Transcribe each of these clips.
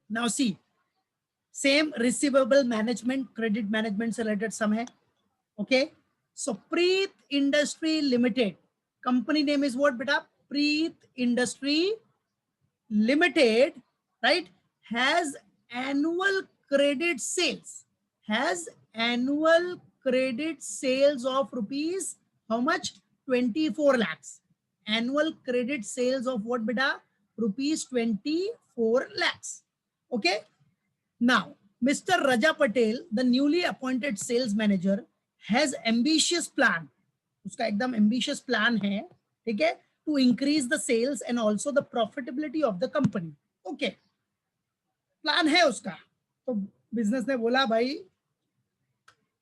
Now see, same receivable management, credit management से related some है. Okay, so Preet industry limited, company name is what बेटा? Preet industry limited, right, has annual credit sales, has annual credit sales of rupees how much? 24 lakhs. Annual credit sales of what beta? Rupees 24 lakhs. Okay, now Mr. Raja Patel, the newly appointed sales manager, has ambitious plan. उसका एकदम ambitious plan है, ठीक है, to increase the sales and also the profitability of the company. Okay, plan है उसका. तो business ने बोला भाई,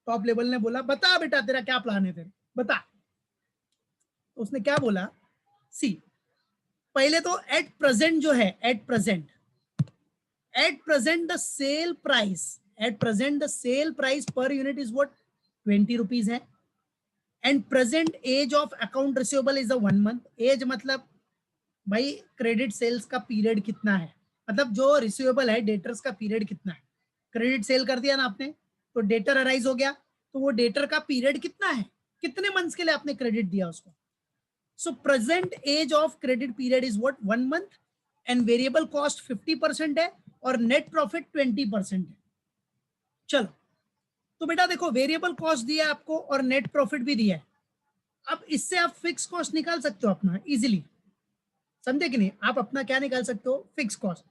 टॉप लेवल ने बोला बता बेटा तेरा क्या प्लान है, तेरे बता. तो उसने क्या बोला? सी, पहले तो एट प्रेजेंट जो है, at present the sale price per unit is what? 20 rupees है. And present age of account receivable is 1 month. Age मतलब भाई क्रेडिट सेल्स का पीरियड कितना है, मतलब जो रिसीवेबल है डेटर्स का पीरियड कितना है. क्रेडिट सेल कर दिया ना आपने, तो डेटर अराइज हो गया, तो वो डेटर का पीरियड कितना है, कितने मंथ्स के लिए आपने क्रेडिट दिया उसको. So present age of credit period is what? 1 month. And variable cost 50% है और नेट प्रॉफिट 20% है. चलो, तो बेटा देखो, वेरिएबल कॉस्ट दिया आपको और नेट प्रॉफिट भी दिया है. अब इससे आप फिक्स कॉस्ट निकाल सकते हो अपना इजीली, समझे कि नहीं? आप अपना क्या निकाल सकते हो? Fix cost.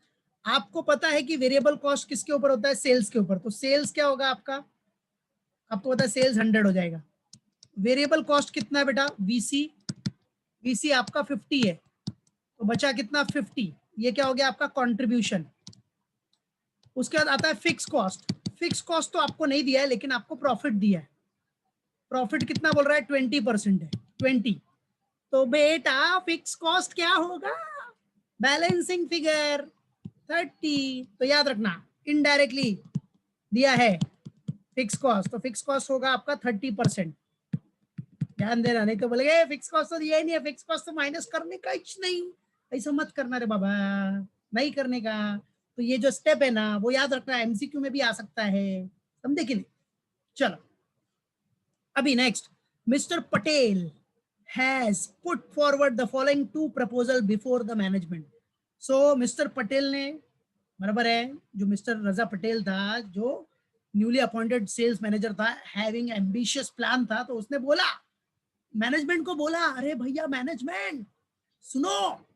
आपको पता है कि वेरिएबल कॉस्ट किसके ऊपर होता है? सेल्स के ऊपर. तो सेल्स क्या होगा आपका? आपको पता है सेल्स 100 हो जाएगा. वेरिएबल कॉस्ट कितना है बेटा? वीसी आपका 50 है, तो बचा कितना? 50. ये क्या हो गया आपका? कंट्रीब्यूशन. उसके बाद आता है फिक्स कॉस्ट. फिक्स कॉस्ट तो आपको नहीं दिया है, लेकिन आपको प्रॉफिट दिया है. प्रॉफिट कितना बोल रहा है? 20% है. 20. तो बेटा फिक्स कॉस्ट क्या होगा? Balancing figure 30. तो याद रखना, इनडायरेक्टली दिया है फिक्स कॉस्ट, तो फिक्स कॉस्ट होगा आपका 30%. ध्यान देना, नहीं तो बोलेंगे फिक्स कॉस्ट तो दिया ही नहीं है, फिक्स कॉस्ट तो माइनस करने का ही नहीं. ऐसा मत करना रे बाबा, नहीं करने का. तो ये जो स्टेप है ना, वो याद रखना, एमसीक्यू में भी आ सकता है, समझे कि नहीं? चलो, अभी next, mister Patel has put forward the following 2 proposal before the management. So mister Patel ने, बराबर है, जो मिस्टर रजा पटेल था, जो न्यूली अपॉइंटेड सेल्स मैनेजर था, हैविंग एम्बिशियस प्लान था, तो उसने बोला, मैनेजमेंट को बोला, अरे भैया मैनेजमेंट सुनो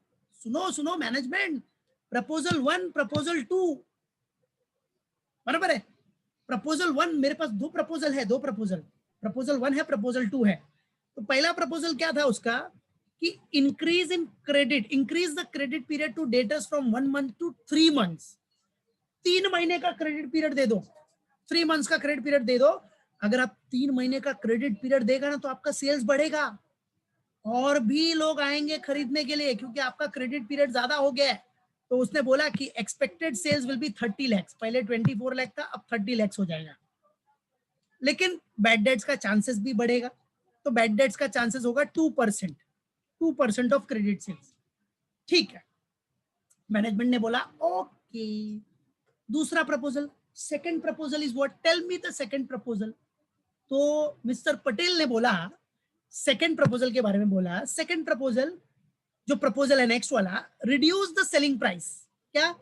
सुनो सुनो मैनेजमेंट, प्रपोजल 1 प्रपोजल 2, बराबर है. प्रपोजल 1, मेरे पास 2 प्रपोजल है, 2 प्रपोजल 1 है, प्रपोजल 2 है. तो पहला प्रपोजल क्या था उसका कि increase the credit period to debtors from 1 month to 3 months. 3 महीने का क्रेडिट पीरियड दे दो, 3 मंथ्स का क्रेडिट पीरियड दे दो. अगर आप 3 महीने का क्रेडिट पीरियड देगा ना, तो आपका सेल्स बढ़ेगा और भी लोग आएंगे खरीदने के लिए, क्योंकि आपका क्रेडिट पीरियड ज्यादा हो गया है. तो उसने बोला कि expected sales will be 30 lakhs. पहले 24 लाख था, अब 30 lakhs हो जाएगा. लेकिन बैड डेट्स का चांसेस भी बढ़ेगा. तो बैड डेट्स का चांसेस होगा 2% ऑफ क्रेडिट सेल्स. ठीक है, मैनेजमेंट ने बोला ओके. दूसरा proposal, second proposal is what? Tell me the second proposal. तो मिस्टर पटेल ने बोला, सेकंड प्रपोजल के बारे में बोला. सेकंड प्रपोजल, जो प्रपोजल है नेक्स्ट वाला, रिड्यूस द सेलिंग प्राइस. क्या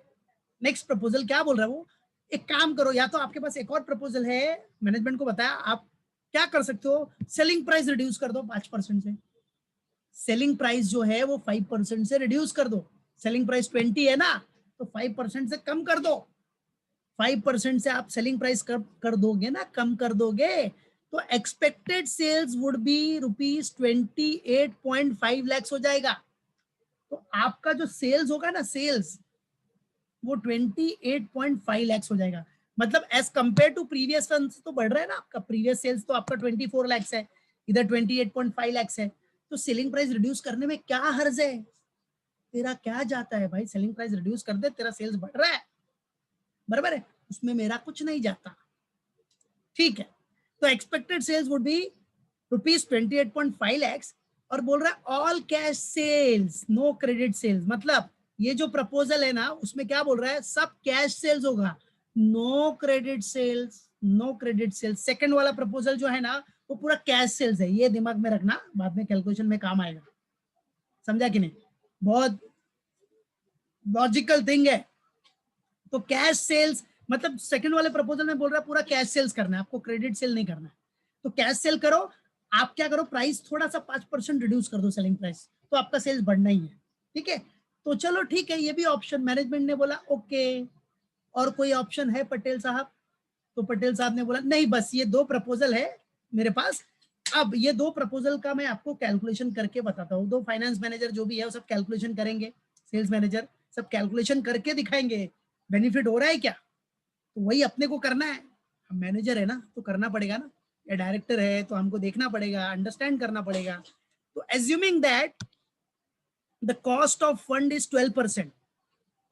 नेक्स्ट प्रपोजल क्या बोल रहा है वो? एक काम करो, या तो आपके पास एक और प्रपोजल है, मैनेजमेंट को बताया, आप क्या कर सकते हो? सेलिंग प्राइस रिड्यूस कर दो 5% से. सेलिंग प्राइस जो है वो 5% से रिड्यूस कर दो. सेलिंग प्राइस 20 है ना, तो 5% से कम कर दो. 5% से आप सेलिंग प्राइस कर दोगे ना, कम कर दोगे, तो expected sales would be rupees 28.5 lakhs हो जाएगा. तो आपका जो सेल्स होगा ना, सेल्स वो 28.5 lakhs हो जाएगा. मतलब as compare to previous funds तो बढ़ रहा है ना आपका. प्रीवियस सेल्स तो आपका 24 lakhs है, इधर 28.5 lakhs है. तो सेलिंग प्राइस रिड्यूस करने में क्या हर्ज है? तेरा क्या जाता है भाई? सेलिंग प्राइस रिड्यूस कर दे, तेरा सेल्स बढ़ रहा है, बराबर है, उसमें मेरा कुछ नहीं जाता. ठीक है, तो expected sales would be rupees 28.5 lakhs. और बोल रहा है all cash sales, no credit sales. मतलब ये जो प्रपोजल है ना उसमें क्या बोल रहा है, सब कैश सेल्स होगा, no credit sales, no credit sales. Second वाला प्रपोजल जो है ना वो पूरा कैश सेल्स है, ये दिमाग में रखना, बाद में कैलकुलेशन में काम आएगा, समझा कि नहीं? बहुत लॉजिकल थिंग है। तो कैश सेल्स मतलब सेकंड वाले प्रपोजल में बोल रहा है पूरा कैश सेल्स करना है आपको, क्रेडिट सेल नहीं करना है। तो कैश सेल करो, आप क्या करो, प्राइस थोड़ा सा 5% रिड्यूस कर दो सेलिंग प्राइस, तो आपका सेल्स बढ़ना ही है, ठीक है? तो चलो ठीक है, ये भी ऑप्शन मैनेजमेंट ने बोला ओके। और कोई ऑप्शन है पटेल साहब? तो पटेल साहब ने बोला नहीं, बस ये दो प्रपोजल है मेरे पास। अब ये दो प्रपोजल का मैं आपको कैलकुलेशन करके बताता हूँ। दो फाइनेंस मैनेजर जो भी है वो सब कैलकुलेशन करेंगे, सेल्स मैनेजर सब कैलकुलेशन करके दिखाएंगे बेनिफिट हो रहा है क्या। तो वही अपने को करना है, हम मैनेजर है ना तो करना पड़ेगा ना, या डायरेक्टर है तो हमको देखना पड़ेगा, अंडरस्टैंड करना पड़ेगा। तो assuming that the cost of fund is 12%,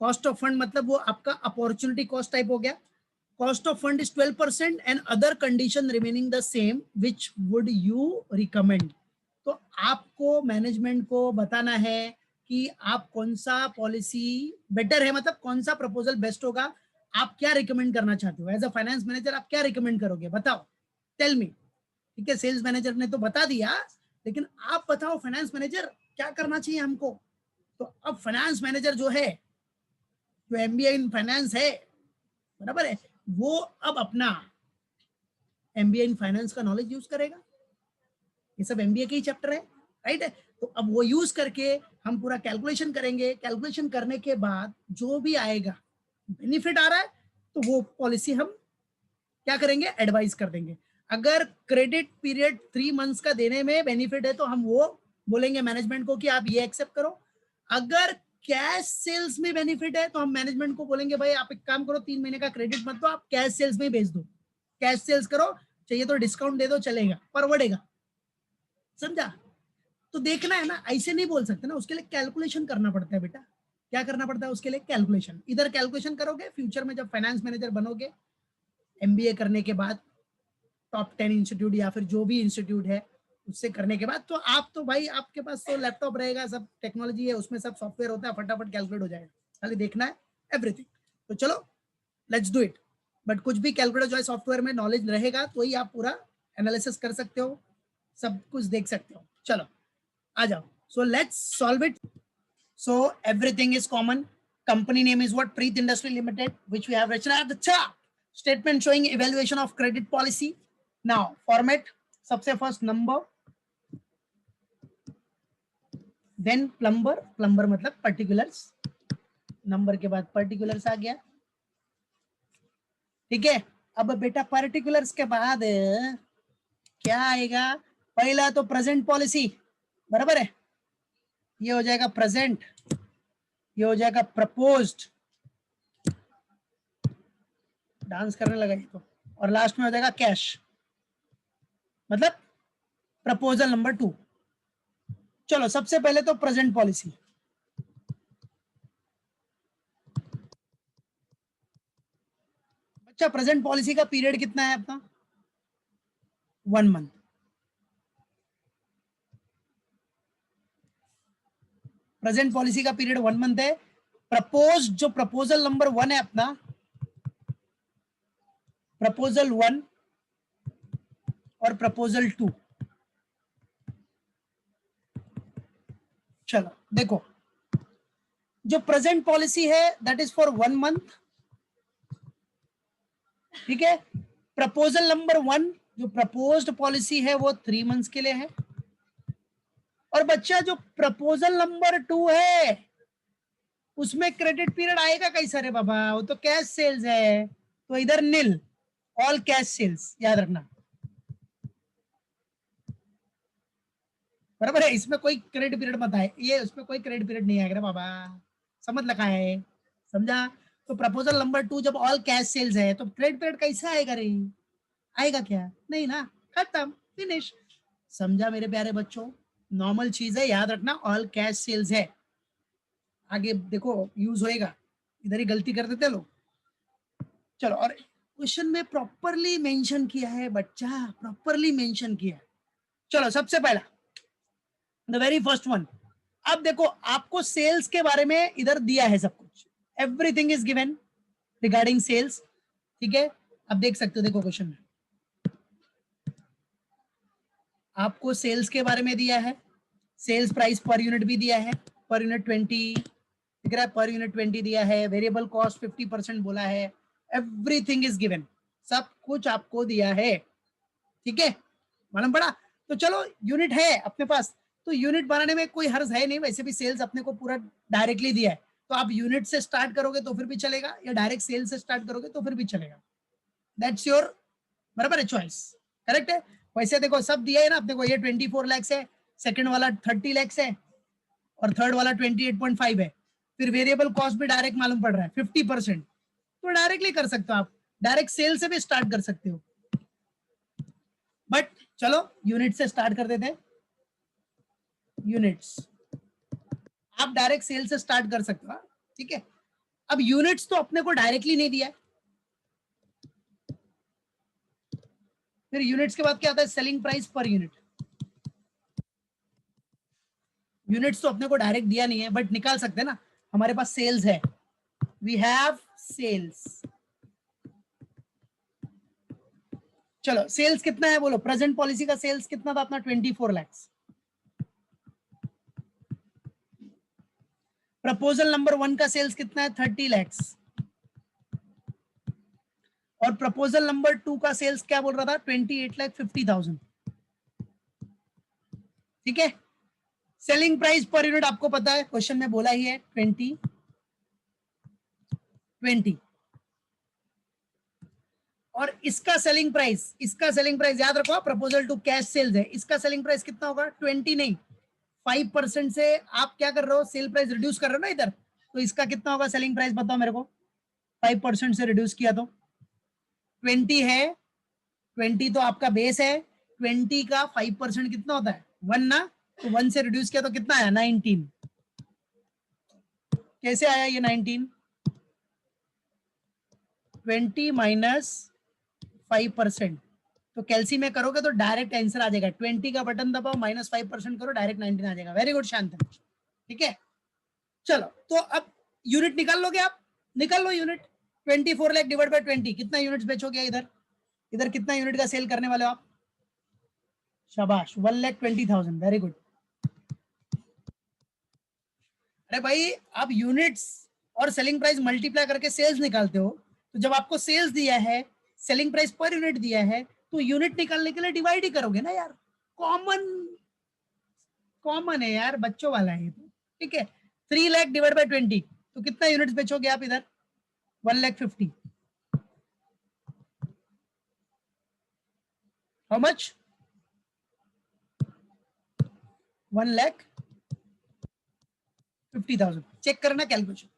cost of fund मतलब वो आपका अपॉर्चुनिटी कॉस्ट टाइप हो गया, cost of fund is 12% and other condition remaining the same, which would you recommend? तो आपको मैनेजमेंट को बताना है कि आप कौन सा पॉलिसी बेटर है, मतलब कौन सा प्रपोजल बेस्ट होगा, आप क्या रिकमेंड करना चाहते हो एज अ फाइनेंस मैनेजर, आप क्या रिकमेंड करोगे बताओ, टेल मी। ठीक है, सेल्स मैनेजर ने तो बता दिया, लेकिन आप बताओ फाइनेंस मैनेजर क्या करना चाहिए हमको। तो अब फाइनेंस मैनेजर जो है, जो एमबीए इन फाइनेंस है, बराबर है, वो अब अपना एमबीए इन फाइनेंस का नॉलेज यूज करेगा, ये सब एमबीए के ही चैप्टर है, राइट है। तो अब वो यूज करके हम पूरा कैलकुलेशन करेंगे, कैलकुलेशन करने के बाद जो भी आएगा बेनिफिट आ रहा है तो वो पॉलिसी हम क्या करेंगे, एडवाइस कर देंगे। अगर क्रेडिट पीरियड 3 मंथ्स का देने में बेनिफिट है तो हम वो बोलेंगे मैनेजमेंट को कि आप ये एक्सेप्ट करो। अगर कैश सेल्स में बेनिफिट है तो हम मैनेजमेंट को बोलेंगे भाई आप एक काम करो, 3 महीने का क्रेडिट मत दो, आप कैश सेल्स में भेज दो, कैश सेल्स करो, चाहिए तो डिस्काउंट दे दो, चलेगा, परवड़ेगा, समझा? तो देखना है ना, ऐसे नहीं बोल सकते ना, उसके लिए कैलकुलेशन करना पड़ता है बेटा। क्या करना पड़ता है उसके लिए, कैलकुलेशन। इधर कैलकुलेशन करोगे, फ्यूचर में जब फाइनेंस मैनेजर बनोगे एमबीए करने के बाद, टॉप 10 इंस्टीट्यूट या फिर जो भी इंस्टीट्यूट है उससे करने के बाद, तो आप तो भाई आपके पास तो लैपटॉप रहेगा, सब टेक्नोलॉजी है, उसमें सब सॉफ्टवेयर होता है, फटाफट कैलकुलेट हो जाएगा, खाली देखना है एवरीथिंग। तो चलो लेट्स डू इट। बट कुछ भी कैलकुलेटर जो है सॉफ्टवेयर में नॉलेज रहेगा तो ही आप पूरा एनालिसिस कर सकते हो, सब कुछ देख सकते हो। चलो आ जाओ, so let's solve it. So everything is common, company name is what, Preet Industry Limited, which we have written at the top. Statement showing evaluation of credit policy. Now format, सबसे first number, then plumber, plumber मतलब particulars, number के बाद particulars आ गया, ठीक है। अब बेटा particulars के बाद क्या आएगा, पहला तो प्रेजेंट पॉलिसी, बराबर है, ये हो जाएगा प्रेजेंट, ये हो जाएगा प्रपोज्ड, डांस करने लगा ये तो, और लास्ट में हो जाएगा कैश, मतलब प्रपोजल नंबर 2। चलो सबसे पहले तो प्रेजेंट पॉलिसी, बच्चा प्रेजेंट पॉलिसी का पीरियड कितना है अपना, 1 मंथ। प्रेजेंट पॉलिसी का पीरियड 1 मंथ है। प्रपोज जो प्रपोजल नंबर 1 है अपना, प्रपोजल 1 और प्रपोजल 2, चलो देखो, जो प्रेजेंट पॉलिसी है दैट इज फॉर 1 मंथ, ठीक है। प्रपोजल नंबर 1 जो प्रपोज्ड पॉलिसी है वो 3 मंथ्स के लिए है। और बच्चा जो प्रपोजल नंबर 2 है उसमें क्रेडिट पीरियड आएगा कैसा रे बाबा, वो तो कैश सेल्स है, तो इधर नील, ऑल कैश सेल्स, याद रखना, बराबर है। इसमें कोई क्रेडिट पीरियड मत आए, ये उसमें कोई क्रेडिट पीरियड नहीं आएगा बाबा, समझ लगा है, समझा? तो प्रपोजल नंबर 2 जब ऑल कैश सेल्स है तो क्रेडिट पीरियड कैसा आएगा रे, आएगा क्या, नहीं ना, खत्म, फिनिश, समझा मेरे प्यारे बच्चों? नॉर्मल चीज है, याद रखना, ऑल कैश सेल्स है, आगे देखो यूज होएगा, इधर ही गलती कर देते लोग। चलो, और क्वेश्चन में प्रॉपरली मेंशन किया है बच्चा, प्रॉपरली मेंशन किया है। चलो सबसे पहला द वेरी फर्स्ट वन, अब देखो आपको सेल्स के बारे में इधर दिया है सब कुछ, everything is given regarding sales, ठीक है। अब देख सकते हो, देखो क्वेश्चन में आपको सेल्स के बारे में दिया है, सेल्स प्राइस पर यूनिट भी दिया है, पर यूनिट 20 दिख रहा है, पर यूनिट 20 दिया है, वेरिएबल कॉस्ट 50% बोला है, एवरीथिंग इज गिवन, सब कुछ आपको दिया है, ठीक है, मालूम पड़ा। तो चलो यूनिट है अपने पास, तो यूनिट बनाने में कोई हर्ज है नहीं, वैसे भी सेल्स अपने को पूरा डायरेक्टली दिया है, तो आप यूनिट से स्टार्ट करोगे तो फिर भी चलेगा, या डायरेक्ट सेल से स्टार्ट करोगे तो फिर भी चलेगा, दैट्स योर, बराबर है, चॉइस, करेक्ट है। वैसे देखो सब दिया है ना अपने को, ये 24 लाख है, सेकंड वाला 30 लाख है, और थर्ड वाला 28.5 है, फिर वेरिएबल कॉस्ट भी डायरेक्ट मालूम पड़ रहा है 50%, तो डायरेक्टली कर सकते हो आप, डायरेक्ट सेल से भी स्टार्ट कर सकते हो, बट चलो यूनिट से स्टार्ट कर देते हैं, यूनिट्स, आप डायरेक्ट सेल से स्टार्ट कर सकते हो, ठीक है। अब यूनिट्स तो अपने को डायरेक्टली नहीं दिया है, फिर यूनिट्स के बाद क्या आता है, selling price per unit, units तो अपने को डायरेक्ट दिया नहीं है, बट निकाल सकते हैं ना, हमारे पास सेल्स है, वी हैव सेल्स, चलो सेल्स कितना है बोलो, प्रेजेंट पॉलिसी का सेल्स कितना था अपना 24 लाख, प्रपोजल नंबर 1 का सेल्स कितना है 30 लाख, और प्रपोजल नंबर 2 का सेल्स क्या बोल रहा था 28,50,000, ठीक है। सेलिंग प्राइस पर यूनिट आपको पता है, क्वेश्चन में बोला ही है 20 और इसका सेलिंग प्राइस याद रखो, प्रपोजल टू कैश सेल्स है, इसका सेलिंग प्राइस कितना होगा 20 नहीं 5% से आप क्या कर रहे हो, सेल प्राइस रिड्यूस कर रहे हो ना इधर, तो इसका कितना होगा सेलिंग प्राइस बताओ मेरे को, 5% से रिड्यूस किया तो 20 है, 20 तो आपका बेस है, 20 का 5% कितना होता है 1 ना, तो 1 से रिड्यूस किया तो कितना आया 19, कैसे आया ये 19, 20 माइनस 5%, तो कैलसी में करोगे तो डायरेक्ट आंसर आ जाएगा, 20 का बटन दबाओ माइनस 5% करो डायरेक्ट 19 आ जाएगा, वेरी गुड शांतन, ठीक है। चलो तो अब यूनिट निकाल लोगे आप, निकाल लो यूनिट, 24 लाख डिवाइड बाय 20, कितना यूनिट्स बेचोगे इधर, इधर कितना यूनिट का सेल करने वाले हो आप, शाबाश 1,20,000, वेरी गुड। अरे भाई आप यूनिट्स और सेलिंग प्राइस मल्टीप्लाई करके सेल्स निकालते हो, तो जब आपको सेल्स दिया है, सेलिंग प्राइस पर यूनिट दिया है, तो यूनिट निकालने के लिए डिवाइड ही करोगे ना यार, कॉमन कॉमन है यार, बच्चों वाला है तो, ठीक है। 3 लाख डिवाइड बाय 20, तो कितना यूनिट्स बेचोगे आप इधर 1,50,000, हाउ मच 1,50,000, चेक करना calculation,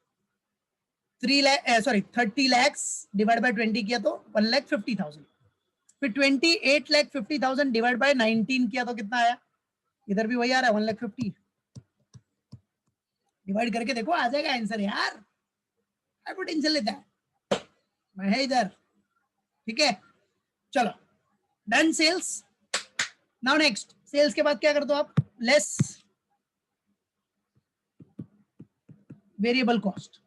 3 lakh sorry 30 lakhs divide by 20 किया तो 1,50,000, फिर 28,50,000 डिवाइड बाय 19 किया तो कितना आया, इधर भी वही आ रहा है 1,50,000, डिवाइड करके देखो आ जाएगा आंसर यार, क्या टेंशन लेता है, मैं है इधर, ठीक है। चलो done sales, now next sales के बाद क्या कर दो आप, less variable cost,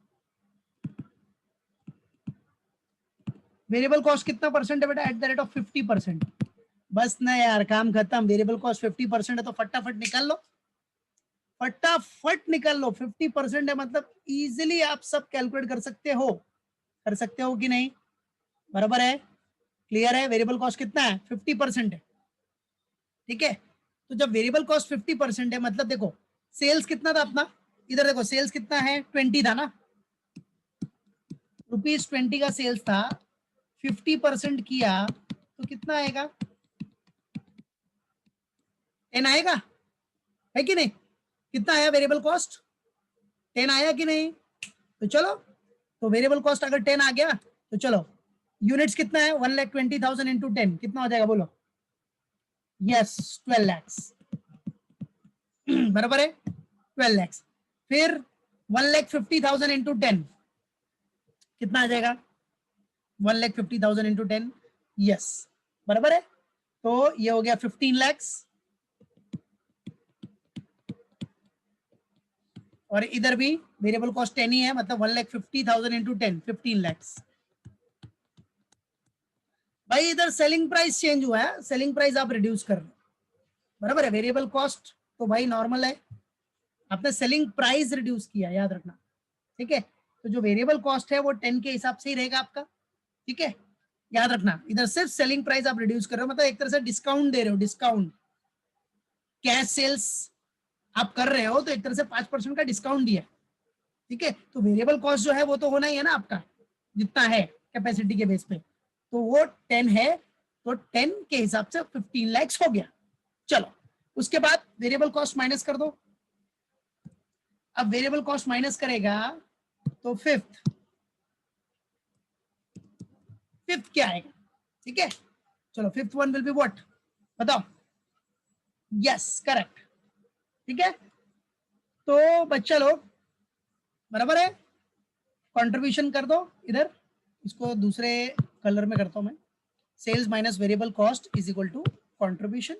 variable cost कितना परसेंट है बेटा, एट द रेट ऑफ 50%, बस ना यार काम खत्म, वेरिएबल कॉस्ट 50% है तो फटाफट निकाल लो, फटाफट निकाल लो, 50% है मतलब इजीली आप सब कैलकुलेट कर सकते हो कि नहीं, बराबर है, क्लियर है, वेरिएबल कॉस्ट कितना है 50% है, ठीक है। तो जब वेरिएबल कॉस्ट 50% है मतलब देखो सेल्स कितना था अपना, इधर देखो सेल्स कितना है 20 था ना, ₹20 का सेल्स था, 50% किया तो कितना आएगा 10 आएगा, है कि नहीं, कितना आया वेरिएबल कॉस्ट 10 आया कि नहीं, तो चलो, तो वेरिएबल कॉस्ट अगर 10 आ गया तो चलो यूनिट्स कितना है 1,20,000 इंटू 10 कितना हो जाएगा बोलो, यस 12 लैक्स, बराबर है 12 लैक्स, फिर 1,50,000 इंटू 10 कितना आ जाएगा 1,50,000 इंटू 10, यस बराबर है, तो ये हो गया 15 लैक्स, और इधर भी वेरिएबल कॉस्ट 10 ही है, मतलब 1,50,000 इंटू 10, 15 lakhs। भाई इधर सेलिंग प्राइस चेंज हुआ है, सेलिंग प्राइस आप रिड्यूस कर रहे हो, बराबर है। वेरिएबल कॉस्ट तो भाई नॉर्मल है, आपने सेलिंग प्राइस रिड्यूस किया, याद रखना, ठीक है। तो जो वेरिएबल कॉस्ट है वो 10 के हिसाब से ही रहेगा आपका, ठीक है, याद रखना। इधर सिर्फ सेलिंग प्राइस आप रिड्यूस कर रहे हो, मतलब एक तरह से डिस्काउंट दे रहे हो, डिस्काउंट। कैश सेल्स आप कर रहे हो तो एक तरह से 5% का डिस्काउंट दिया, ठीक है। तो वेरिएबल कॉस्ट जो है वो तो होना ही है ना आपका, जितना है कैपेसिटी के बेस पे, तो वो 10 है, तो 10 के हिसाब से 15 lakhs हो गया। चलो उसके बाद वेरिएबल कॉस्ट माइनस कर दो। अब वेरिएबल कॉस्ट माइनस करेगा तो फिफ्थ क्या आएगा, ठीक है। चलो fifth one will be what, बताओ। यस करेक्ट, ठीक है। तो बच्चा लोग बराबर है, कंट्रीब्यूशन कर दो इधर, इसको दूसरे कलर में करता हूं मैं। Sales minus variable cost is equal to contribution.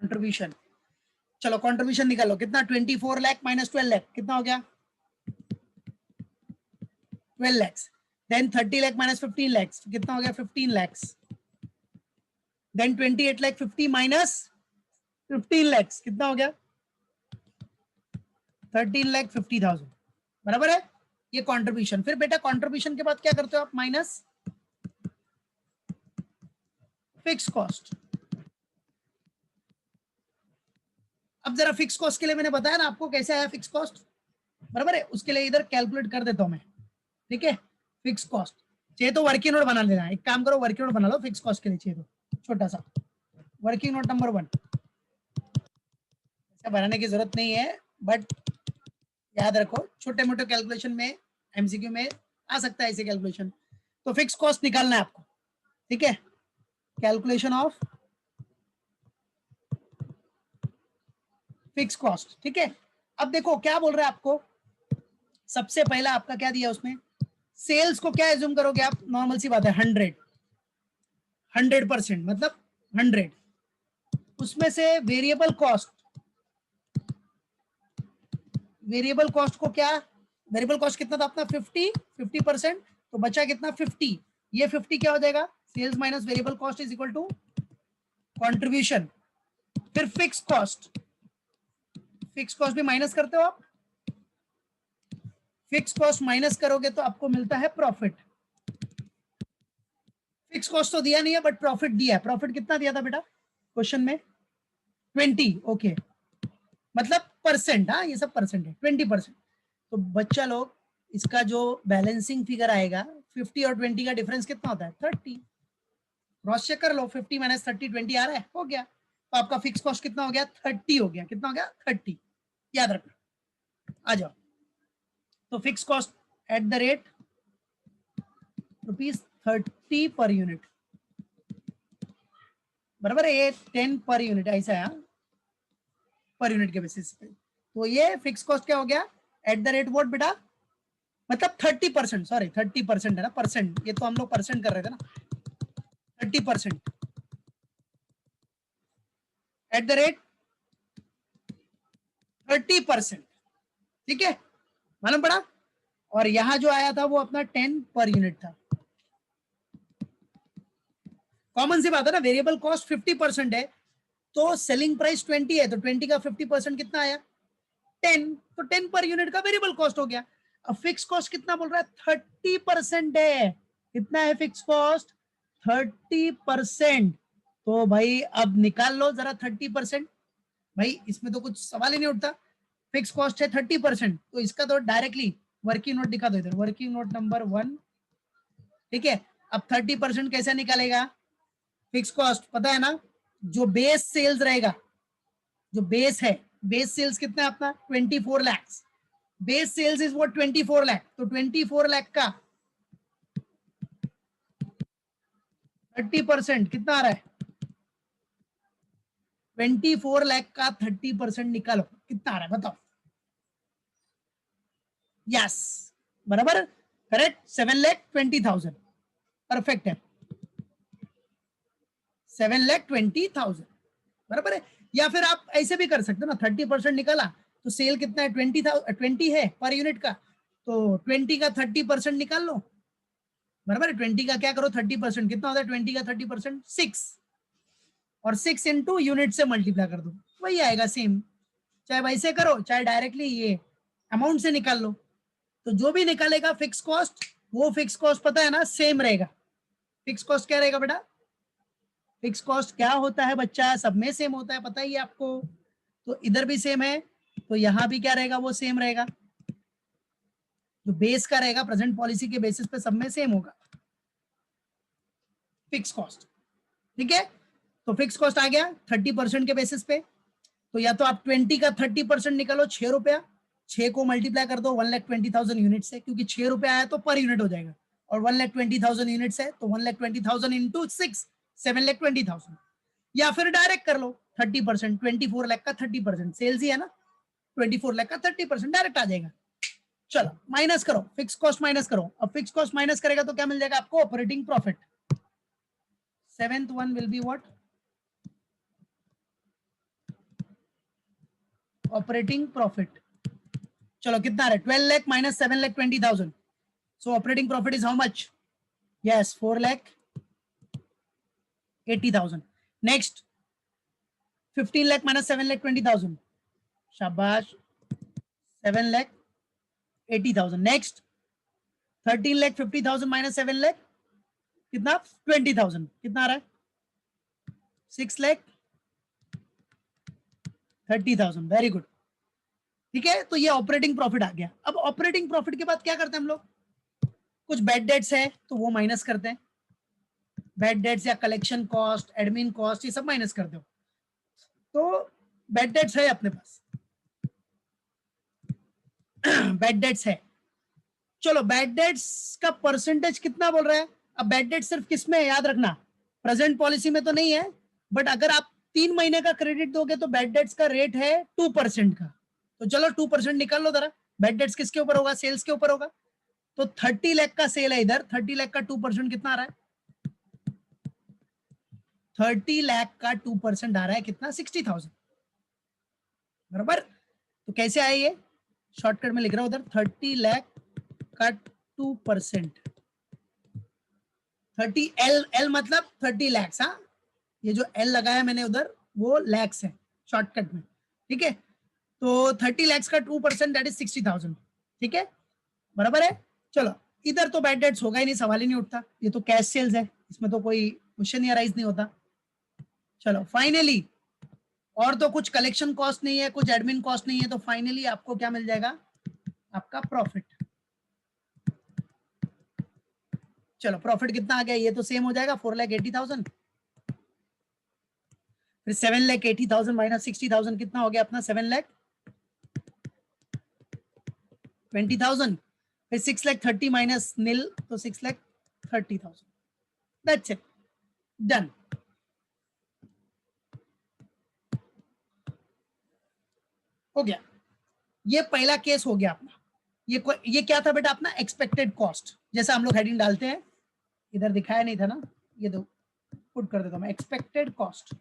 Contribution, चलो कंट्रीब्यूशन निकालो, कितना 24 लाख माइनस 12 लाख कितना हो गया, 12 lakhs। Then 30 lakh minus 15 lakhs कितना हो गया, 15 lakhs। Then 28 lakh 50 minus 15 lakhs कितना हो गया, 13,50,000, बराबर है। ये कंट्रीब्यूशन। फिर बेटा कंट्रीब्यूशन के बाद क्या करते हो आप, माइनस फिक्स कॉस्ट। अब जरा फिक्स कॉस्ट के लिए मैंने बताया ना आपको कैसे आया फिक्स कॉस्ट, बराबर है। उसके लिए इधर कैलकुलेट कर देता हूं मैं, ठीक है। फिक्स कॉस्ट चाहिए तो वर्किंग नोट बना लेना, एक काम करो वर्किंग नोट बना लो फिक्स कॉस्ट के लिए, चाहिए तो छोटा सा वर्किंग नोट नंबर 1। ऐसा बनाने की जरूरत नहीं है, बट याद रखो छोटे मोटे कैलकुलेशन में, एमसीक्यू में आ सकता है ऐसे कैलकुलेशन। तो फिक्स कॉस्ट निकालना है आपको, ठीक है। कैलकुलेशन ऑफ फिक्स कॉस्ट, ठीक है। अब देखो क्या बोल रहा है आपको, सबसे पहला आपका क्या दिया उसमें, सेल्स को क्या एज्यूम करोगे आप, नॉर्मल सी बात है 100% मतलब 100, उसमें से वेरिएबल कॉस्ट, वेरिएबल कॉस्ट को क्या, वेरिएबल कॉस्ट कितना था अपना 50% तो बचा कितना 50, ये 50 क्या हो जाएगा, sales minus variable cost is equal to contribution. फिर फिक्स कॉस्ट, फिक्स कॉस्ट भी माइनस करते हो आप, फिक्स कॉस्ट माइनस करोगे तो आपको मिलता है प्रॉफिट। फिक्स कॉस्ट तो दिया नहीं है बट प्रॉफिट दिया है। प्रॉफिट कितना दिया था बेटा क्वेश्चन में, 20, ओके, मतलब परसेंट, हाँ ये सब परसेंट है, 20%। तो बच्चा लोग इसका जो बैलेंसिंग फिगर आएगा 50 और 20 का डिफरेंस कितना होता है, 30। क्रॉस चेक कर लो, 50 माइनस 30 20 आ रहा है, हो गया। तो आपका फिक्स कॉस्ट कितना हो गया, 30 हो गया, कितना हो गया 30, याद रखना। आ जाओ, तो fix cost at the rate ₹30 per unit, बराबर है, ये 10 पर यूनिट ऐसा है, पर यूनिट के बेसिस पे। तो ये फिक्स कॉस्ट क्या हो गया, एट द रेट वोट बेटा, मतलब 30%, सॉरी 30% है ना, परसेंट, ये तो हम लोग परसेंट कर रहे थे ना, 30% एट द रेट 30%, ठीक है, मालूम पड़ा। और यहां जो आया था वो अपना 10 पर यूनिट था। कॉमन सी बात है ना, वेरिएबल कॉस्ट 50% है तो सेलिंग प्राइस 20 है, तो 20 का 50% कितना आया, 10, तो 10 पर यूनिट का वेरिएबल कॉस्ट हो गया। अब फिक्स कॉस्ट कितना बोल रहा है, 30% है, कितना है फिक्स कॉस्ट, 30%। तो भाई अब निकाल लो जरा 30%, भाई इसमें तो कुछ सवाल ही नहीं उठता, फिक्स कॉस्ट है 30%, तो इसका तो डायरेक्टली वर्किंग नोट दिखा दो इधर, वर्किंग नोट नंबर 1, ठीक है। अब 30% कैसे निकालेगा, फिक्स कॉस्ट पता है ना, जो बेस सेल्स रहेगा, जो बेस है, बेस सेल्स कितना है अपना 24 lakh, base sales is what 24 lakh, तो 24 लाख का 30% कितना आ रहा है, 24 लाख का 30% निकालो कितना आ रहा है बताओ, यस बराबर, करेक्ट, 7,20,000, परफेक्ट है, 7,20,000, बराबर है। या फिर आप ऐसे भी कर सकते हो ना, 30% निकाला तो सेल कितना है, 20 है पर यूनिट का, तो 20 का 30% निकाल लो, बराबर है। 20 का क्या करो 30%, कितना होता है 20 का 30%, 6, और 6 इंटू यूनिट से मल्टीप्लाई कर दो, वही आएगा सेम। चाहे वैसे करो चाहे डायरेक्टली ये अमाउंट से निकाल लो, तो जो भी निकालेगा फिक्स कॉस्ट, वो फिक्स कॉस्ट पता है ना सेम रहेगा। फिक्स कॉस्ट क्या रहेगा बेटा, फिक्स कॉस्ट क्या होता है बच्चा, सब में सेम होता है, पता ही है आपको। तो इधर भी सेम है, तो यहां भी क्या रहेगा, वो सेम रहेगा, जो बेस का रहेगा प्रेजेंट पॉलिसी के बेसिस पे सब में सेम होगा फिक्स कॉस्ट, ठीक है। तो फिक्स कॉस्ट आ गया 30% के बेसिस पे, तो या तो आप 20 का 30% निकालो, 6 रुपया, 6 को मल्टीप्लाई कर दो 1,20,000 यूनिट से, क्योंकि 6 रुपया आया तो पर यूनिट हो जाएगा, और 1,20,000 यूनिट है तो 1,20,000 इंटू 6, 7,20,000। या फिर डायरेक्ट कर लो 30%, 24 लाख का 30%, सेल्स ही है ना, 24 लाख का 30% डायरेक्ट आ जाएगा। चलो माइनस करो, फिक्स कॉस्ट माइनस करो। अब फिक्स कॉस्ट माइनस करेगा तो क्या मिल जाएगा आपको, operating profit. 7th one will be what, operating profit. चलो कितना है, 12 lakh minus 7,20,000, so operating profit is how much, yes 4,80,000। Next 15 lakh minus 7,20,000, शाबाश 7,80,000। नेक्स्ट 13,50,000 माइनस 7 लाख, कितना 20,000, कितना आ रहा है 6,30,000, वेरी गुड, ठीक है। तो ये ऑपरेटिंग प्रॉफिट आ गया। अब ऑपरेटिंग प्रॉफिट के बाद क्या करते हैं हम लोग, कुछ बैड डेट्स है तो वो माइनस करते हैं, बैड डेट्स या कलेक्शन कॉस्ट, एडमिन कॉस्ट, ये सब माइनस करते हो। तो बैड डेट्स है अपने पास, बैड डेट्स है। चलो बैड डेट्स का परसेंटेज कितना बोल रहा है, अब बैड डेट सिर्फ किस में है याद रखना, प्रेजेंट पॉलिसी में तो नहीं है, बट अगर आप 3 महीने का क्रेडिट दोगे तो बैड डेट्स का रेट है 2% का। तो चलो 2% निकाल लो जरा, बैड डेट्स किसके ऊपर होगा, सेल्स के ऊपर होगा। तो 30 लाख का सेल है इधर, 30 लाख का 2% कितना आ रहा है, 30 लाख का 2% आ रहा है कितना, 60,000, बराबर। तो कैसे आए ये, शॉर्टकट में लिख रहा हूं उधर, 30 लाख का 2%, 30 एल मतलब 30 लैक्स, हाँ ये जो एल लगाया मैंने उधर वो लैक्स है शॉर्टकट में, ठीक है। तो 30 लैक्स का 2% दैट इज 60,000, ठीक है, बराबर है। चलो इधर तो बैड डेट्स होगा ही नहीं, सवाल ही नहीं उठता, ये तो कैश सेल्स है, इसमें तो कोई क्वेश्चन ही अराइज नहीं होता। चलो फाइनली, और तो कुछ कलेक्शन कॉस्ट नहीं है, कुछ एडमिन कॉस्ट नहीं है, तो फाइनली आपको क्या मिल जाएगा, आपका प्रॉफिट। चलो प्रॉफिट कितना आ गया, ये तो सेम हो जाएगा 4,80,000, फिर 7,80,000 माइनस 60,000 कितना हो गया अपना, 7,20,000, फिर 6,30,000 माइनस नील तो 6,30,000, दैट्स इट, डन। हो गया, ये पहला केस हो गया अपना। ये क्या था बेटा अपना, एक्सपेक्टेड कॉस्ट, जैसा हम लोग हेडिंग डालते हैं, इधर दिखाया नहीं था ना, ये दो पुट कर देता हूं मैं, एक्सपेक्टेड कॉस्ट,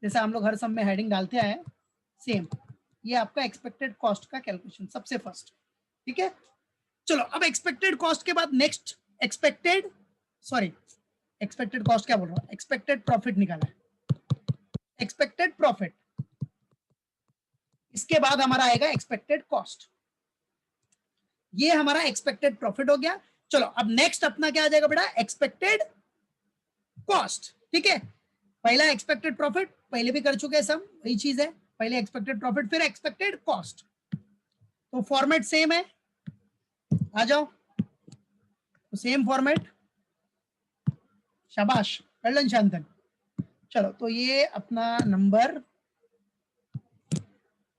जैसा हम लोग हर सब में हेडिंग डालते हैं सेम, ये आपका एक्सपेक्टेड कॉस्ट का कैलकुलेशन सबसे फर्स्ट, ठीक है। चलो अब एक्सपेक्टेड कॉस्ट के बाद नेक्स्ट एक्सपेक्टेड कॉस्ट क्या बोल रहा हूँ, एक्सपेक्टेड प्रॉफिट निकाला है, एक्सपेक्टेड प्रॉफिट, इसके बाद हमारा आएगा एक्सपेक्टेड कॉस्ट, ये हमारा एक्सपेक्टेड प्रॉफिट हो गया। चलो अब नेक्स्ट अपना क्या आ जाएगा बेटा, एक्सपेक्टेड कॉस्ट, ठीक है। पहला एक्सपेक्टेड प्रॉफिट पहले भी कर चुके हैं सब, वही चीज है, पहले एक्सपेक्टेड प्रॉफिट फिर एक्सपेक्टेड कॉस्ट, तो फॉर्मेट सेम है, आ जाओ, तो सेम फॉर्मेट, शाबाश कर लो शांतन। चलो तो ये अपना नंबर,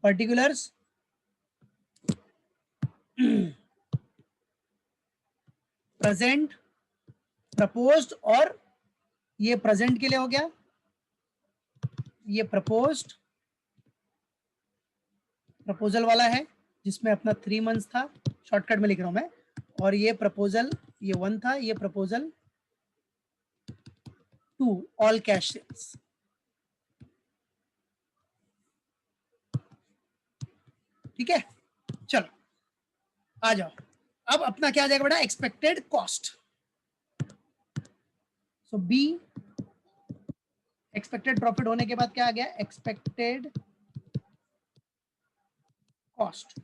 पर्टिकुलर्स, प्रेजेंट, प्रपोज्ड, और ये प्रेजेंट के लिए हो गया, ये प्रपोज्ड प्रपोजल वाला है जिसमें अपना 3 मंथ्स था, शॉर्टकट में लिख रहा हूं मैं, और ये प्रपोजल ये 1 था, ये proposal two all cash sales. ठीक है, चलो आ जाओ। अब अपना क्या आ जाएगा बेटा, एक्सपेक्टेड कॉस्ट। सो बी, एक्सपेक्टेड प्रॉफिट होने के बाद क्या आ गया, एक्सपेक्टेड कॉस्ट।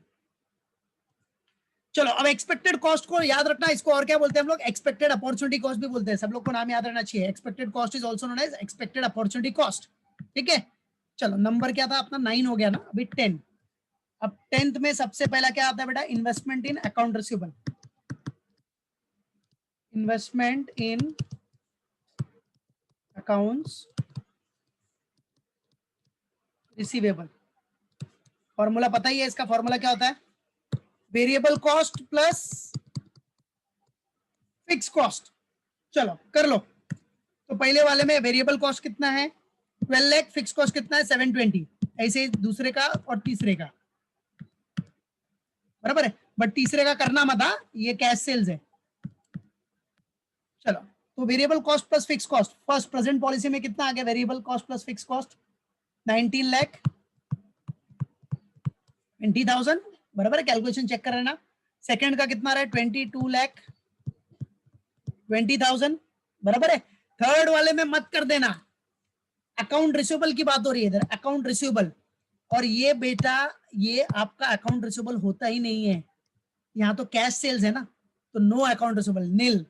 चलो अब एक्सपेक्टेड कॉस्ट को याद रखना, इसको और क्या बोलते हैं हम लोग, एक्सपेक्टेड अपॉर्चुनिटी कॉस्ट भी बोलते हैं। सब लोग को नाम याद रहना चाहिए। Expected cost is also known as expected opportunity cost. ठीक है, चलो नंबर क्या था अपना, 9 हो गया ना, अभी 10। अब 10th में सबसे पहला क्या आता है बेटा, इन्वेस्टमेंट इन अकाउंट रिसीवेबल। इन्वेस्टमेंट इन अकाउंट्स रिसीवेबल। फॉर्मूला पता ही है इसका, फॉर्मूला क्या होता है, variable cost plus fix cost. चलो कर लो। तो पहले वाले में वेरिएबल कॉस्ट कितना है 12 लाख, फिक्स कॉस्ट कितना है 720, ऐसे ही दूसरे का और तीसरे का बराबर है। बट तीसरे का करना मत, ये कैश सेल्स है। चलो तो variable cost plus fix cost, first present policy में कितना आ गया, variable cost plus fix cost 19 lakh 20,000 बराबर है, कैलकुलेशन चेक कर लेना। सेकंड का कितना रहा है 22 लाख 20,000 बराबर है। थर्ड वाले में मत कर देना, अकाउंट रिसीवेबल की बात हो रही है इधर, अकाउंट रिसीवेबल। और ये बेटा ये आपका अकाउंट रिसीवेबल होता ही नहीं है, यहाँ तो कैश सेल्स है ना, तो no account receivable, nil,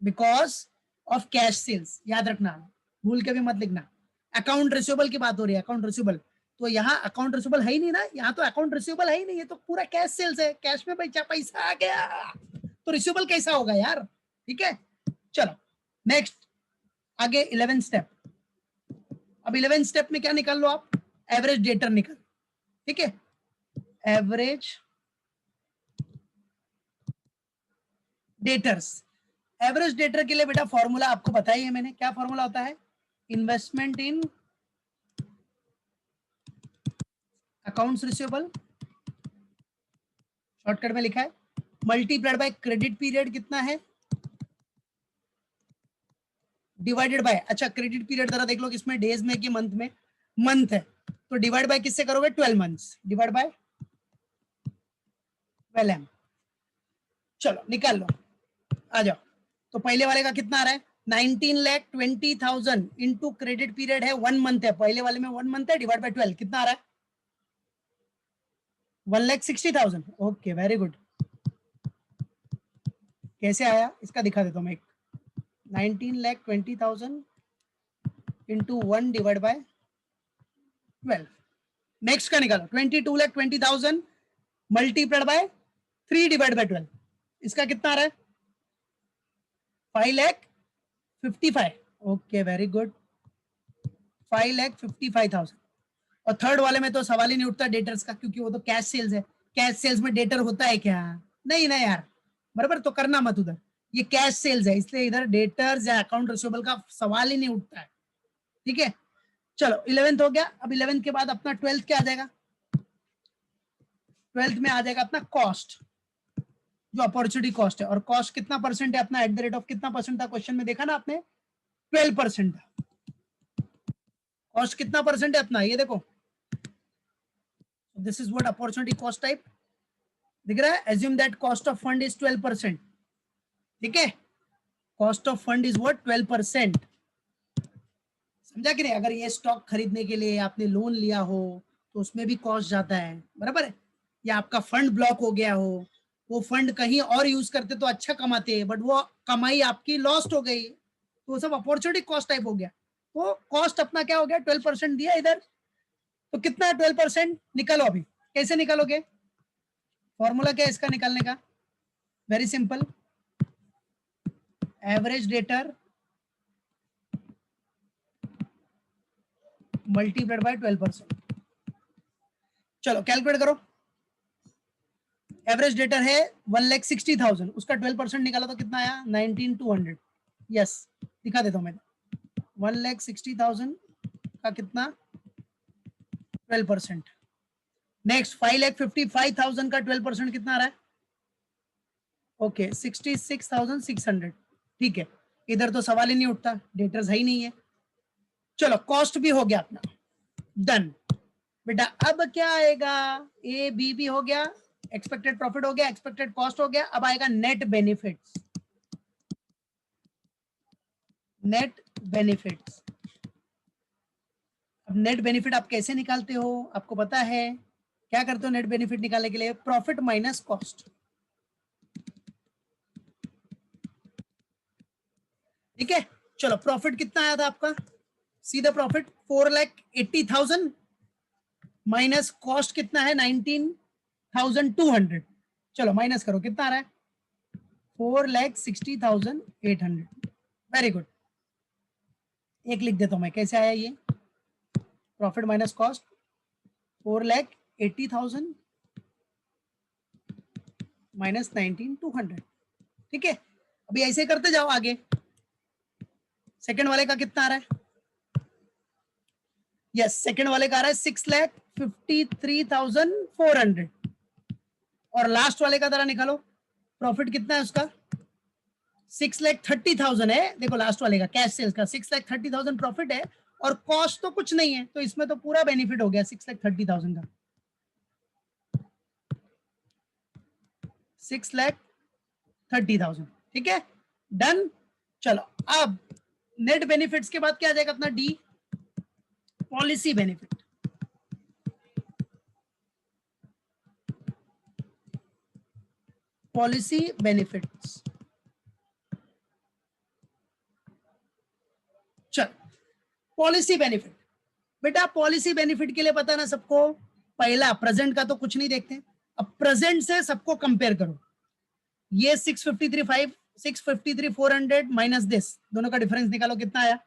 because of cash sales. याद रखना, भूल के भी मत लिखना। अकाउंट रिसीवेबल की बात हो रही है, अकाउंट रिसीवेबल, तो यहाँ अकाउंट रिसीवेबल है ही नहीं ना, यहाँ तो अकाउंट रिसीवेबल है ही नहीं, है तो पूरा कैश सेल्स है, कैश में पैसा आ गया, तो रिसीवेबल कैसा होगा यार। ठीक है, चलो नेक्स्ट आगे 11 स्टेप। अब 11 स्टेप में क्या निकाल लो आप, एवरेज डेटर निकाल। ठीक है, एवरेज डेटर्स। एवरेज डेटर के लिए बेटा फॉर्मूला आपको बताई है मैंने, क्या फॉर्मूला होता है, इन्वेस्टमेंट इन अकाउंट्स रिसीवेबल, शॉर्टकट में लिखा है, मल्टीप्लाइड बाय क्रेडिट पीरियड कितना है, डिवाइडेड बाय, अच्छा क्रेडिट पीरियड जरा देख लो किसमें, डेज में कि मंथ में, मंथ है, तो डिवाइड बाय किससे करोगे 12 मंथ्स, डिवाइड बाय 12M। चलो निकाल लो, आ जाओ। तो पहले वाले का कितना आ रहा है 19,20,000 इंटू क्रेडिट पीरियड है 1 मंथ है, पहले वाले में 1 मंथ है, डिवाइड बाय 12 कितना आ रहा है 1,60,000। Okay very good. कैसे आया इसका दिखा देता हूँ मैं, 19,20,000 इंटू 1 डिवाइड बाय 12। नेक्स्ट का निकालो 22,20,000 मल्टीप्लाइड बाय 3 डिवाइड बाय 12, इसका कितना आ रहा है 5,55,000। Okay very good, 5,55,000। और थर्ड वाले में तो सवाल ही नहीं उठता डेटर्स का, क्योंकि वो तो कैश सेल्स है। कैश सेल्स में डेटर होता है क्या, नहीं ना यार, बराबर, तो करना मत उधर, ये कैश सेल्स है, इसलिए इधर डेटर्स या अकाउंट रिसीवेबल का सवाल ही नहीं उठता है। ठीक है, चलो 11th हो गया। अब 11th के बाद अपना 12th क्या आ जाएगा, 12th में आ जाएगा अपना कॉस्ट, जो अपॉर्चुनिटी कॉस्ट है। और कॉस्ट कितना परसेंट है अपना, एट द रेट ऑफ कितना परसेंट था क्वेश्चन में, देखा ना आपने 12% था। कॉस्ट कितना परसेंट है अपना, ये देखो, this is what opportunity cost type दिख रहा है। Assume that cost of fund is 12%। ठीक है, cost of fund is what 12%। समझा कि नहीं, अगर ये स्टॉक खरीदने के लिए आपने लोन लिया हो तो उसमें भी कॉस्ट जाता है, बराबर है। या आपका फंड ब्लॉक हो गया हो, वो फंड कहीं और यूज करते तो अच्छा कमाते, बट वो कमाई आपकी लॉस्ट हो गई, तो वो सब अपॉर्चुनिटी कॉस्ट टाइप हो गया। तो कॉस्ट अपना क्या हो गया 12% दिया इधर, तो कितना है 12%, निकालो अभी। कैसे निकालोगे, फॉर्मूला क्या है इसका निकालने का, very simple, average debtor multiplied by 12%। चलो कैलकुलेट करो, एवरेज डेटर है 1,60,000, उसका 12% निकाला तो कितना आया 19,200। यस दिखा देता हूं मैं, 1,60,000 का कितना 12%। नेक्स्ट 5,55,000 का 12% कितना आ रहा है, ओके 66,600। ठीक है, इधर तो सवाल ही नहीं उठता, डेटर्स है ही नहीं है। चलो कॉस्ट भी हो गया अपना, डन बेटा। अब क्या आएगा, ए बी भी हो गया, एक्सपेक्टेड प्रॉफिट हो गया, एक्सपेक्टेड कॉस्ट हो गया, अब आएगा नेट बेनिफिट्स। नेट बेनिफिट्स, अब नेट बेनिफिट आप कैसे निकालते हो, आपको पता है क्या करते हो नेट बेनिफिट निकालने के लिए, प्रॉफिट माइनस कॉस्ट। ठीक है, चलो प्रॉफिट कितना आया था आपका, सीधा प्रॉफिट 4,80,000 माइनस कॉस्ट कितना है 19,200। चलो माइनस करो, कितना आ रहा है 4,60,800। वेरी गुड, एक लिख देता हूं मैं, कैसे आया ये, प्रॉफिट माइनस कॉस्ट 4,80,000 माइनस 19,200। ठीक है, अभी ऐसे करते जाओ आगे। सेकंड वाले का कितना आ रहा है, यस सेकंड वाले का आ रहा है 6,53,400। और लास्ट वाले का जरा निकालो, प्रॉफिट कितना है उसका 6,30,000 है। देखो लास्ट वाले का कैश सेल्स का 6,30,000 प्रॉफिट है, और कॉस्ट तो कुछ नहीं है, तो इसमें तो पूरा बेनिफिट हो गया 6,30,000 का, 6,30,000। ठीक है, डन। चलो अब नेट बेनिफिट्स के बाद क्या आ जाएगा अपना D, policy benefit. Policy benefits, चल पॉलिसी बेनिफिट बेटा, पॉलिसी बेनिफिट के लिए पता ना सबको, पहला प्रेजेंट का तो कुछ नहीं देखते, अब प्रेजेंट से सबको कंपेयर करो। ये 653,400 माइनस दिस, दोनों का डिफरेंस निकालो, कितना आया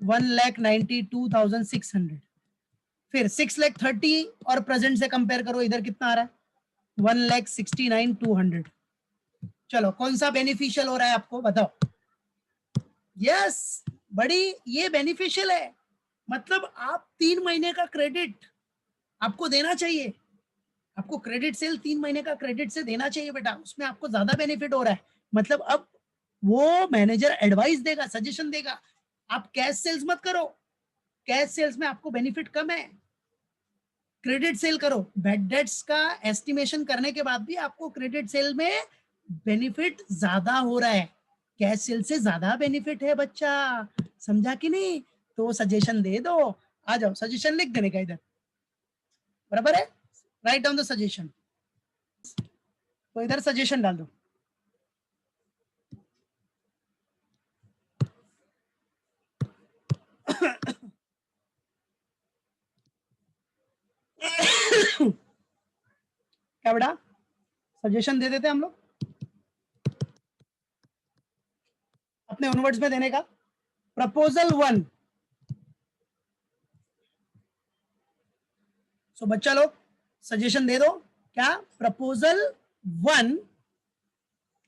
1,92,600। फिर 6,30,000 और प्रेजेंट से कंपेयर करो, इधर कितना आ रहा है 1,69,200। चलो कौन सा बेनिफिशियल हो रहा है आपको बताओ, यस बड़ी ये बेनिफिशियल है, मतलब आप 3 महीने का क्रेडिट आपको देना चाहिए, आपको क्रेडिट सेल 3 महीने का क्रेडिट से देना चाहिए बेटा, उसमें आपको ज्यादा बेनिफिट हो रहा है। मतलब अब वो मैनेजर एडवाइस देगा, सजेशन देगा, आप कैश सेल्स मत करो, कैश सेल्स में आपको बेनिफिट कम है, क्रेडिट सेल करो। बैड डेट्स का एस्टिमेशन करने के बाद भी आपको क्रेडिट सेल में बेनिफिट ज्यादा हो रहा है, कैश सेल से ज्यादा बेनिफिट है बच्चा, समझा कि नहीं। तो सजेशन दे दो, आ जाओ सजेशन लिख देने का इधर, बराबर है, राइट डाउन द सजेशन, तो इधर सजेशन डाल दो। क्या बेटा, सजेशन दे देते हम लोग अपने ओनवर्ड्स में देने का। प्रपोजल 1, सो बच्चा लोग सजेशन दे दो, क्या प्रपोजल 1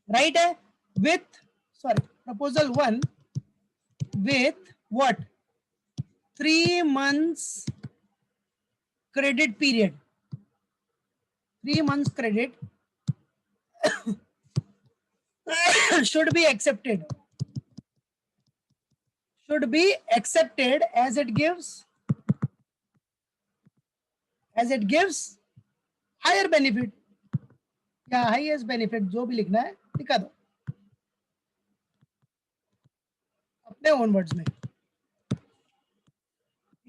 राइट है, with sorry proposal 1 with what 3 months credit period, 3 months credit should be accepted, as it gives higher benefit या हाईएस्ट बेनिफिट, जो भी लिखना है लिखा दो अपने ओन वर्ड्स में।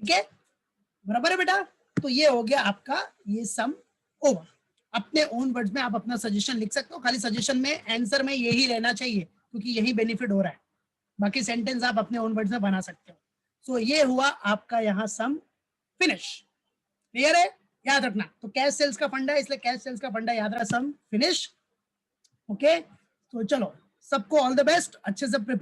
ठीक है, बराबर है बेटा, तो ये हो गया आपका ये सम ओवर। अपने ओन वर्ड्स में आप अपना सजेशन लिख सकते हो, खाली सजेशन में आंसर में यही रहना चाहिए क्योंकि यही बेनिफिट हो रहा है, बाकी सेंटेंस आप अपने ओन वर्ड्स में बना सकते हो। सो ये हुआ आपका यहाँ सम फिनिश, क्लियर है, याद रखना। तो कैश सेल्स का फंडा है, इसलिए कैश सेल्स का फंडा याद रहा, सम फिनिश। ओके, तो चलो सबको ऑल द बेस्ट, अच्छे से प्रिपेयर